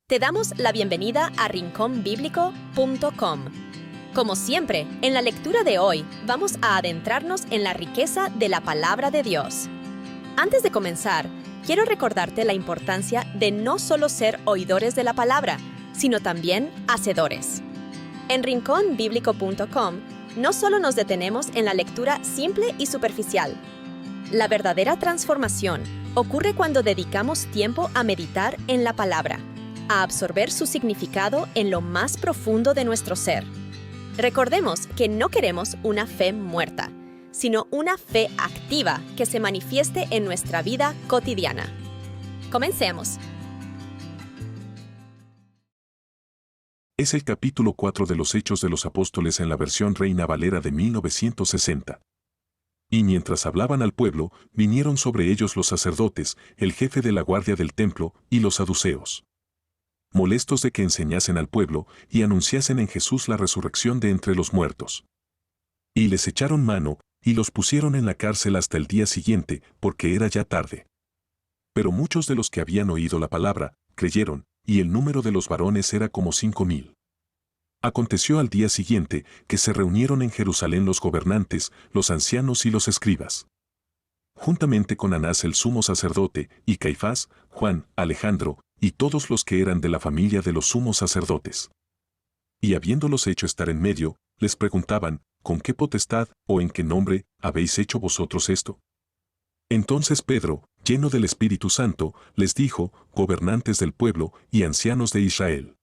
Te damos la bienvenida a rinconbiblico.com. Como siempre, en la lectura de hoy vamos a adentrarnos en la riqueza de la palabra de Dios. Antes de comenzar, quiero recordarte la importancia de no solo ser oidores de la palabra, sino también hacedores. En rinconbiblico.com no solo nos detenemos en la lectura simple y superficial. La verdadera transformación ocurre cuando dedicamos tiempo a meditar en la palabra, a absorber su significado en lo más profundo de nuestro ser. Recordemos que no queremos una fe muerta, sino una fe activa que se manifieste en nuestra vida cotidiana. Comencemos. Es el capítulo 4 de los Hechos de los Apóstoles en la versión Reina Valera de 1960. Y mientras hablaban al pueblo, vinieron sobre ellos los sacerdotes, el jefe de la guardia del templo y los saduceos, molestos de que enseñasen al pueblo y anunciasen en Jesús la resurrección de entre los muertos. Y les echaron mano, y los pusieron en la cárcel hasta el día siguiente, porque era ya tarde. Pero muchos de los que habían oído la palabra, creyeron, y el número de los varones era como 5,000. Aconteció al día siguiente que se reunieron en Jerusalén los gobernantes, los ancianos y los escribas, juntamente con Anás el sumo sacerdote, y Caifás, Juan, Alejandro, y todos los que eran de la familia de los sumos sacerdotes. Y habiéndolos hecho estar en medio, les preguntaban, ¿con qué potestad o en qué nombre habéis hecho vosotros esto? Entonces Pedro, lleno del Espíritu Santo, les dijo, gobernantes del pueblo y ancianos de Israel: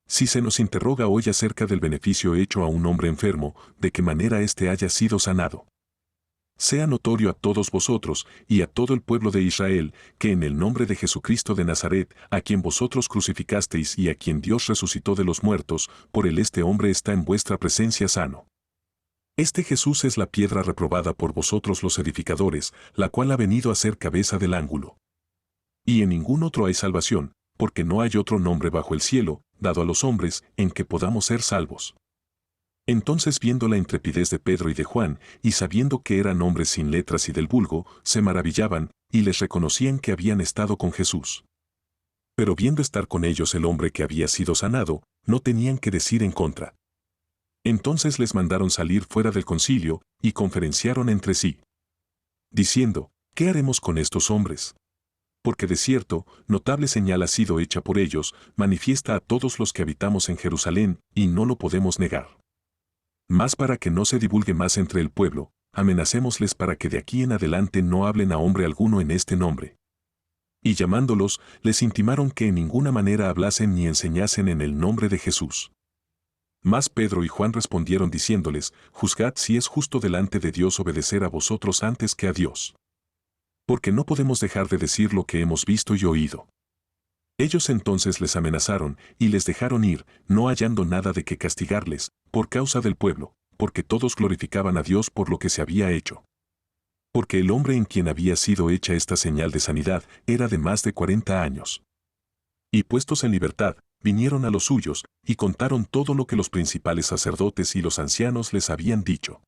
si se nos interroga hoy acerca del beneficio hecho a un hombre enfermo, de qué manera éste haya sido sanado, sea notorio a todos vosotros y a todo el pueblo de Israel, que en el nombre de Jesucristo de Nazaret, a quien vosotros crucificasteis y a quien Dios resucitó de los muertos, por él este hombre está en vuestra presencia sano. Este Jesús es la piedra reprobada por vosotros los edificadores, la cual ha venido a ser cabeza del ángulo. Y en ningún otro hay salvación, porque no hay otro nombre bajo el cielo, dado a los hombres, en que podamos ser salvos. Entonces, viendo la intrepidez de Pedro y de Juan, y sabiendo que eran hombres sin letras y del vulgo, se maravillaban, y les reconocían que habían estado con Jesús. Pero viendo estar con ellos el hombre que había sido sanado, no tenían que decir en contra. Entonces les mandaron salir fuera del concilio, y conferenciaron entre sí, diciendo, ¿qué haremos con estos hombres? Porque de cierto, notable señal ha sido hecha por ellos, manifiesta a todos los que habitamos en Jerusalén, y no lo podemos negar. Mas para que no se divulgue más entre el pueblo, amenacémosles para que de aquí en adelante no hablen a hombre alguno en este nombre. Y llamándolos, les intimaron que en ninguna manera hablasen ni enseñasen en el nombre de Jesús. Mas Pedro y Juan respondieron diciéndoles, juzgad si es justo delante de Dios obedecer a vosotros antes que a Dios. Porque no podemos dejar de decir lo que hemos visto y oído. Ellos entonces les amenazaron y les dejaron ir, no hallando nada de qué castigarles, por causa del pueblo, porque todos glorificaban a Dios por lo que se había hecho. Porque el hombre en quien había sido hecha esta señal de sanidad era de más de 40 años. Y puestos en libertad, vinieron a los suyos, y contaron todo lo que los principales sacerdotes y los ancianos les habían dicho.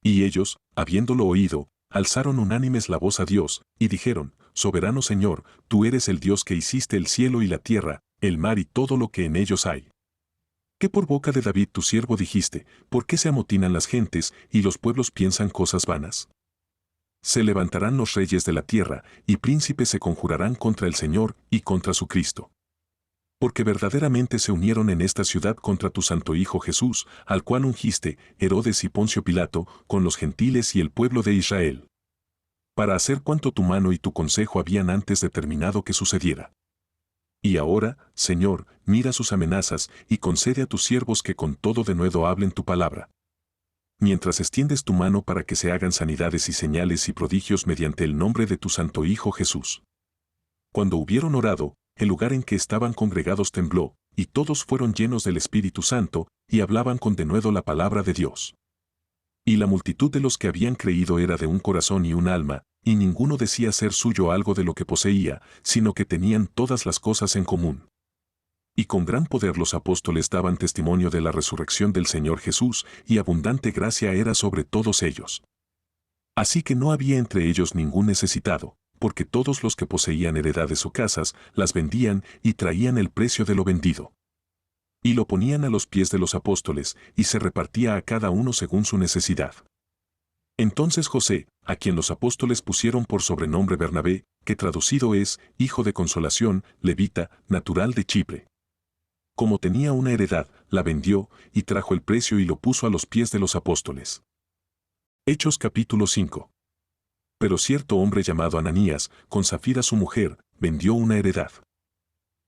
Y ellos, habiéndolo oído, alzaron unánimes la voz a Dios, y dijeron, Soberano Señor, tú eres el Dios que hiciste el cielo y la tierra, el mar y todo lo que en ellos hay. Que por boca de David tu siervo dijiste, ¿por qué se amotinan las gentes y los pueblos piensan cosas vanas? Se levantarán los reyes de la tierra, y príncipes se conjurarán contra el Señor y contra su Cristo. Porque verdaderamente se unieron en esta ciudad contra tu santo Hijo Jesús, al cual ungiste, Herodes y Poncio Pilato, con los gentiles y el pueblo de Israel, para hacer cuanto tu mano y tu consejo habían antes determinado que sucediera. Y ahora, Señor, mira sus amenazas, y concede a tus siervos que con todo denuedo hablen tu palabra. Mientras extiendes tu mano para que se hagan sanidades y señales y prodigios mediante el nombre de tu santo Hijo Jesús. Cuando hubieron orado, el lugar en que estaban congregados tembló, y todos fueron llenos del Espíritu Santo, y hablaban con denuedo la palabra de Dios. Y la multitud de los que habían creído era de un corazón y un alma, y ninguno decía ser suyo algo de lo que poseía, sino que tenían todas las cosas en común. Y con gran poder los apóstoles daban testimonio de la resurrección del Señor Jesús, y abundante gracia era sobre todos ellos. Así que no había entre ellos ningún necesitado, porque todos los que poseían heredades o casas las vendían y traían el precio de lo vendido. Y lo ponían a los pies de los apóstoles, y se repartía a cada uno según su necesidad. Entonces José, a quien los apóstoles pusieron por sobrenombre Bernabé, que traducido es, hijo de consolación, levita, natural de Chipre. Como tenía una heredad, la vendió, y trajo el precio y lo puso a los pies de los apóstoles. Hechos capítulo 5. Pero cierto hombre llamado Ananías, con Safira su mujer, vendió una heredad.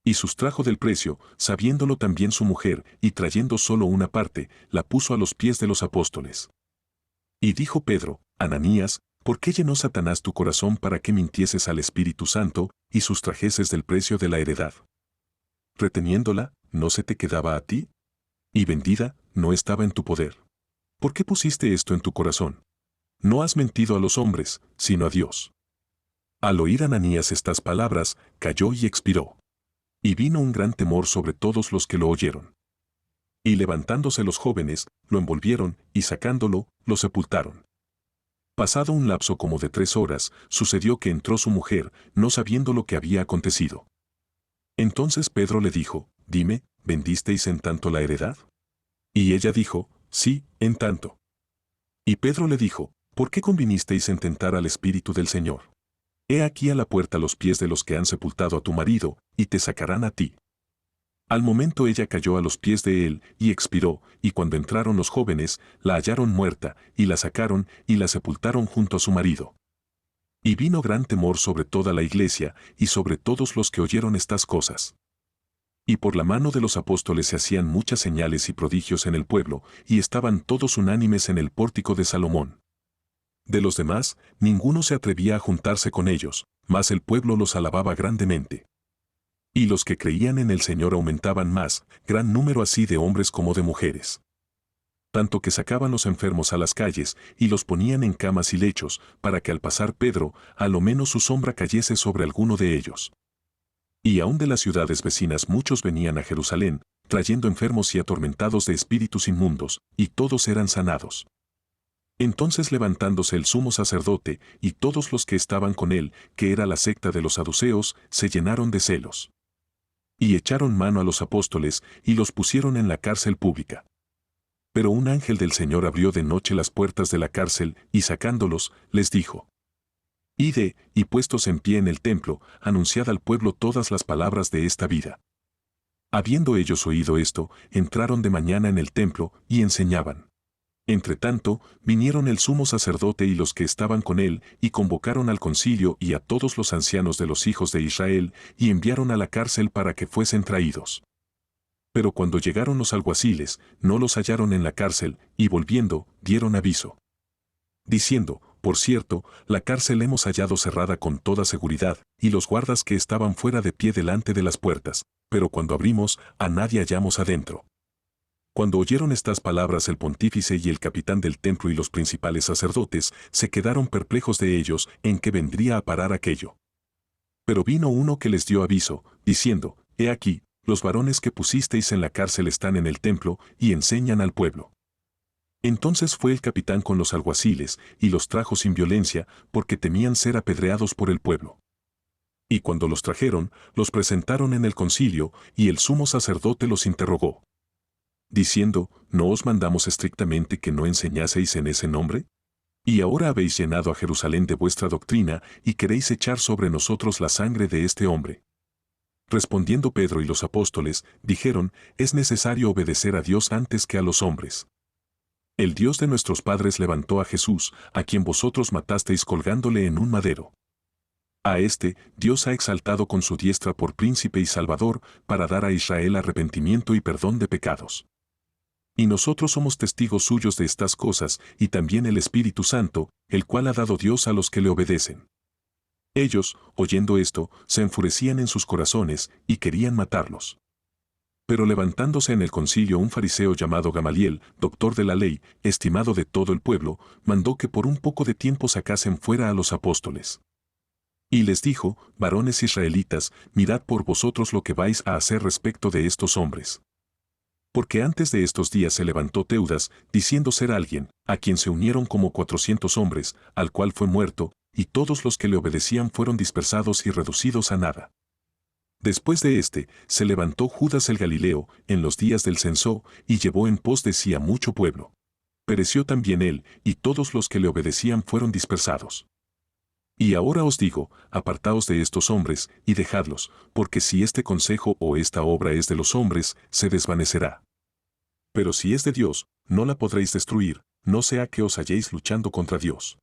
Y sustrajo del precio, sabiéndolo también su mujer, y trayendo solo una parte, la puso a los pies de los apóstoles. Y dijo Pedro, Ananías, ¿por qué llenó Satanás tu corazón para que mintieses al Espíritu Santo, y sustrajeses del precio de la heredad? Reteniéndola, ¿no se te quedaba a ti? Y vendida, ¿no estaba en tu poder? ¿Por qué pusiste esto en tu corazón? No has mentido a los hombres, sino a Dios. Al oír Ananías estas palabras, cayó y expiró. Y vino un gran temor sobre todos los que lo oyeron. Y levantándose los jóvenes, lo envolvieron, y sacándolo, lo sepultaron. Pasado un lapso como de 3 horas, sucedió que entró su mujer, no sabiendo lo que había acontecido. Entonces Pedro le dijo, dime, ¿vendisteis en tanto la heredad? Y ella dijo, sí, en tanto. Y Pedro le dijo, ¿por qué convinisteis en tentar al Espíritu del Señor? He aquí a la puerta los pies de los que han sepultado a tu marido, y te sacarán a ti. Al momento ella cayó a los pies de él, y expiró, y cuando entraron los jóvenes, la hallaron muerta, y la sacaron, y la sepultaron junto a su marido. Y vino gran temor sobre toda la iglesia, y sobre todos los que oyeron estas cosas. Y por la mano de los apóstoles se hacían muchas señales y prodigios en el pueblo, y estaban todos unánimes en el pórtico de Salomón. De los demás, ninguno se atrevía a juntarse con ellos, mas el pueblo los alababa grandemente. Y los que creían en el Señor aumentaban más, gran número así de hombres como de mujeres. Tanto que sacaban los enfermos a las calles, y los ponían en camas y lechos, para que al pasar Pedro, a lo menos su sombra cayese sobre alguno de ellos. Y aun de las ciudades vecinas muchos venían a Jerusalén, trayendo enfermos y atormentados de espíritus inmundos, y todos eran sanados. Entonces levantándose el sumo sacerdote, y todos los que estaban con él, que era la secta de los saduceos, se llenaron de celos. Y echaron mano a los apóstoles, y los pusieron en la cárcel pública. Pero un ángel del Señor abrió de noche las puertas de la cárcel, y sacándolos, les dijo, Id, y puestos en pie en el templo, anunciad al pueblo todas las palabras de esta vida. Habiendo ellos oído esto, entraron de mañana en el templo, y enseñaban. Entretanto, vinieron el sumo sacerdote y los que estaban con él, y convocaron al concilio y a todos los ancianos de los hijos de Israel, y enviaron a la cárcel para que fuesen traídos. Pero cuando llegaron los alguaciles, no los hallaron en la cárcel, y volviendo, dieron aviso. Diciendo, por cierto, la cárcel hemos hallado cerrada con toda seguridad, y los guardas que estaban fuera de pie delante de las puertas, pero cuando abrimos, a nadie hallamos adentro. Cuando oyeron estas palabras el pontífice y el capitán del templo y los principales sacerdotes, se quedaron perplejos de ellos en qué vendría a parar aquello. Pero vino uno que les dio aviso, diciendo, He aquí, los varones que pusisteis en la cárcel están en el templo y enseñan al pueblo. Entonces fue el capitán con los alguaciles, y los trajo sin violencia, porque temían ser apedreados por el pueblo. Y cuando los trajeron, los presentaron en el concilio, y el sumo sacerdote los interrogó, diciendo, ¿no os mandamos estrictamente que no enseñaseis en ese nombre? Y ahora habéis llenado a Jerusalén de vuestra doctrina, y queréis echar sobre nosotros la sangre de este hombre. Respondiendo Pedro y los apóstoles, dijeron, es necesario obedecer a Dios antes que a los hombres. El Dios de nuestros padres levantó a Jesús, a quien vosotros matasteis colgándole en un madero. A este, Dios ha exaltado con su diestra por príncipe y salvador, para dar a Israel arrepentimiento y perdón de pecados. Y nosotros somos testigos suyos de estas cosas, y también el Espíritu Santo, el cual ha dado Dios a los que le obedecen. Ellos, oyendo esto, se enfurecían en sus corazones, y querían matarlos. Pero levantándose en el concilio un fariseo llamado Gamaliel, doctor de la ley, estimado de todo el pueblo, mandó que por un poco de tiempo sacasen fuera a los apóstoles. Y les dijo, varones israelitas, mirad por vosotros lo que vais a hacer respecto de estos hombres. Porque antes de estos días se levantó Teudas, diciendo ser alguien, a quien se unieron como 400 hombres, al cual fue muerto, y todos los que le obedecían fueron dispersados y reducidos a nada. Después de se levantó Judas el Galileo en los días del censo y llevó en pos de sí a mucho pueblo. Pereció también él, y todos los que le obedecían fueron dispersados. Y ahora os digo, apartaos de estos hombres, y dejadlos, porque si este consejo o esta obra es de los hombres, se desvanecerá. Pero si es de Dios, no la podréis destruir, no sea que os halléis luchando contra Dios.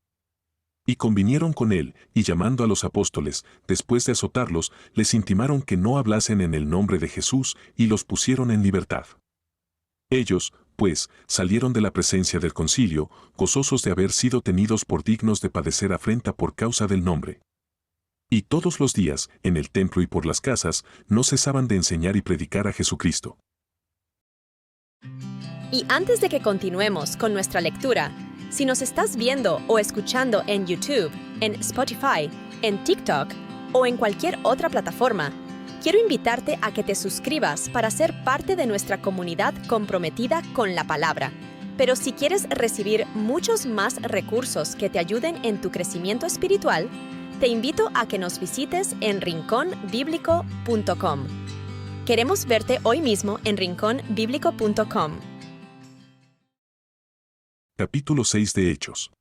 Y convinieron con él, y llamando a los apóstoles, después de azotarlos, les intimaron que no hablasen en el nombre de Jesús, y los pusieron en libertad. Ellos, pues, salieron de la presencia del concilio, gozosos de haber sido tenidos por dignos de padecer afrenta por causa del nombre. Y todos los días, en el templo y por las casas, no cesaban de enseñar y predicar a Jesucristo. Y antes de que continuemos con nuestra lectura, si nos estás viendo o escuchando en YouTube, en Spotify, en TikTok o en cualquier otra plataforma, quiero invitarte a que te suscribas para ser parte de nuestra comunidad comprometida con la palabra. Pero si quieres recibir muchos más recursos que te ayuden en tu crecimiento espiritual, te invito a que nos visites en rinconbiblico.com. Queremos verte hoy mismo en rinconbiblico.com. Capítulo 6 de Hechos.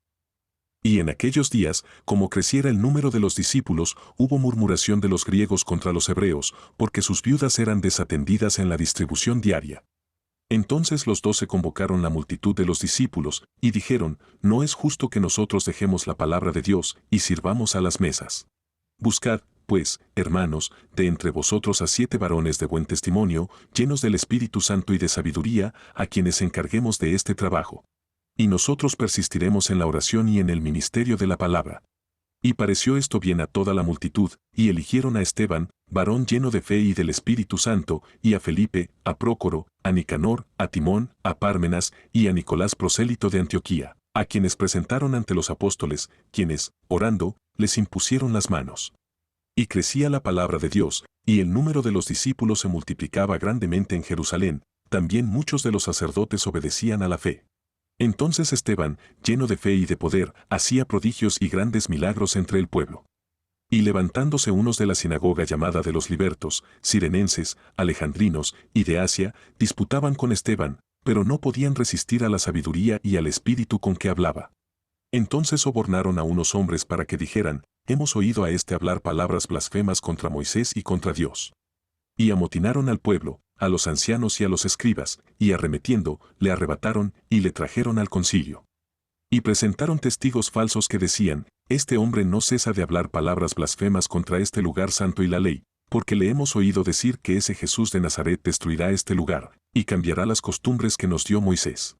Y en aquellos días, como creciera el número de los discípulos, hubo murmuración de los griegos contra los hebreos, porque sus viudas eran desatendidas en la distribución diaria. Entonces los 12 convocaron la multitud de los discípulos, y dijeron, no es justo que nosotros dejemos la palabra de Dios, y sirvamos a las mesas. Buscad, pues, hermanos, de entre vosotros a 7 varones de buen testimonio, llenos del Espíritu Santo y de sabiduría, a quienes encarguemos de este trabajo. Y nosotros persistiremos en la oración y en el ministerio de la palabra. Y pareció esto bien a toda la multitud, y eligieron a Esteban, varón lleno de fe y del Espíritu Santo, y a Felipe, a Prócoro, a Nicanor, a Timón, a Pármenas, y a Nicolás prosélito de Antioquía, a quienes presentaron ante los apóstoles, quienes, orando, les impusieron las manos. Y crecía la palabra de Dios, y el número de los discípulos se multiplicaba grandemente en Jerusalén, también muchos de los sacerdotes obedecían a la fe. Entonces Esteban, lleno de fe y de poder, hacía prodigios y grandes milagros entre el pueblo. Y levantándose unos de la sinagoga llamada de los libertos, cirenenses, alejandrinos y de Asia, disputaban con Esteban, pero no podían resistir a la sabiduría y al espíritu con que hablaba. Entonces sobornaron a unos hombres para que dijeran, hemos oído a este hablar palabras blasfemas contra Moisés y contra Dios. Y amotinaron al pueblo, a los ancianos y a los escribas, y arremetiendo, le arrebataron y le trajeron al concilio. Y presentaron testigos falsos que decían, este hombre no cesa de hablar palabras blasfemas contra este lugar santo y la ley, porque le hemos oído decir que ese Jesús de Nazaret destruirá este lugar, y cambiará las costumbres que nos dio Moisés.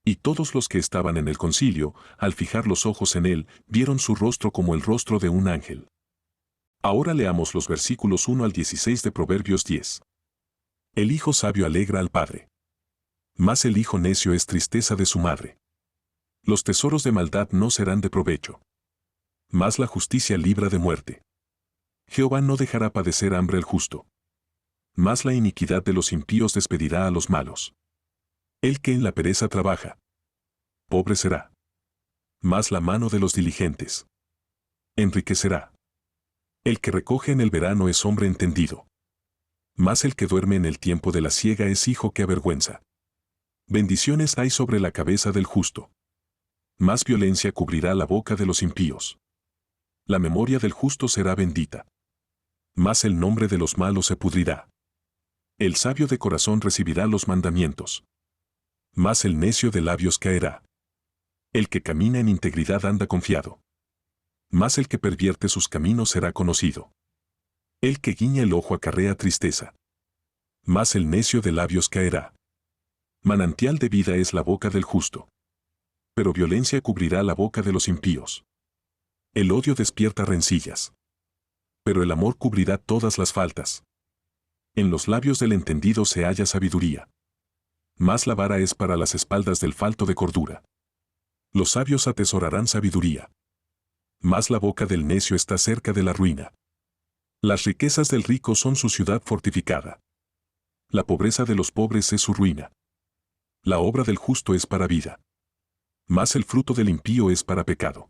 Y todos los que estaban en el concilio, al fijar los ojos en él, vieron su rostro como el rostro de un ángel. Ahora leamos los versículos 1 al 16 de Proverbios 10. El hijo sabio alegra al padre. Mas el hijo necio es tristeza de su madre. Los tesoros de maldad no serán de provecho. Mas la justicia libra de muerte. Jehová no dejará padecer hambre al justo. Mas la iniquidad de los impíos despedirá a los malos. El que en la pereza trabaja, pobre será. Mas la mano de los diligentes enriquecerá. El que recoge en el verano es hombre entendido. Mas el que duerme en el tiempo de la siega es hijo que avergüenza. Bendiciones hay sobre la cabeza del justo. Mas violencia cubrirá la boca de los impíos. La memoria del justo será bendita. Mas el nombre de los malos se pudrirá. El sabio de corazón recibirá los mandamientos. Mas el necio de labios caerá. El que camina en integridad anda confiado. Mas el que pervierte sus caminos será conocido. El que guiña el ojo acarrea tristeza. Mas el necio de labios caerá. Manantial de vida es la boca del justo. Pero violencia cubrirá la boca de los impíos. El odio despierta rencillas. Pero el amor cubrirá todas las faltas. En los labios del entendido se halla sabiduría. Mas la vara es para las espaldas del falto de cordura. Los sabios atesorarán sabiduría. Mas la boca del necio está cerca de la ruina. Las riquezas del rico son su ciudad fortificada. La pobreza de los pobres es su ruina. La obra del justo es para vida. Mas el fruto del impío es para pecado.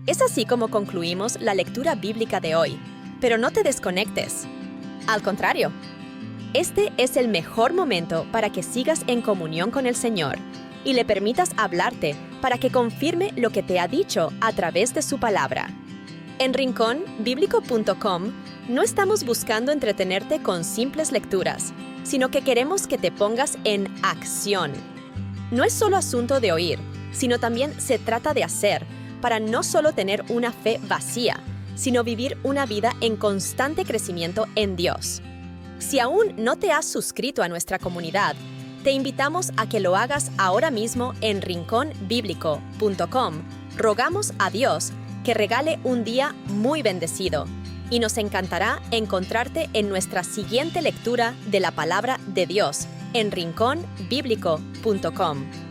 Es así como concluimos la lectura bíblica de hoy, pero no te desconectes. Al contrario, este es el mejor momento para que sigas en comunión con el Señor y le permitas hablarte para que confirme lo que te ha dicho a través de su palabra. En rinconbiblico.com no estamos buscando entretenerte con simples lecturas, sino que queremos que te pongas en acción. No es solo asunto de oír, sino también se trata de hacer, para no solo tener una fe vacía, sino vivir una vida en constante crecimiento en Dios. Si aún no te has suscrito a nuestra comunidad, te invitamos a que lo hagas ahora mismo en rinconbiblico.com. Rogamos a Dios que regale un día muy bendecido y nos encantará encontrarte en nuestra siguiente lectura de la palabra de Dios en rinconbiblico.com.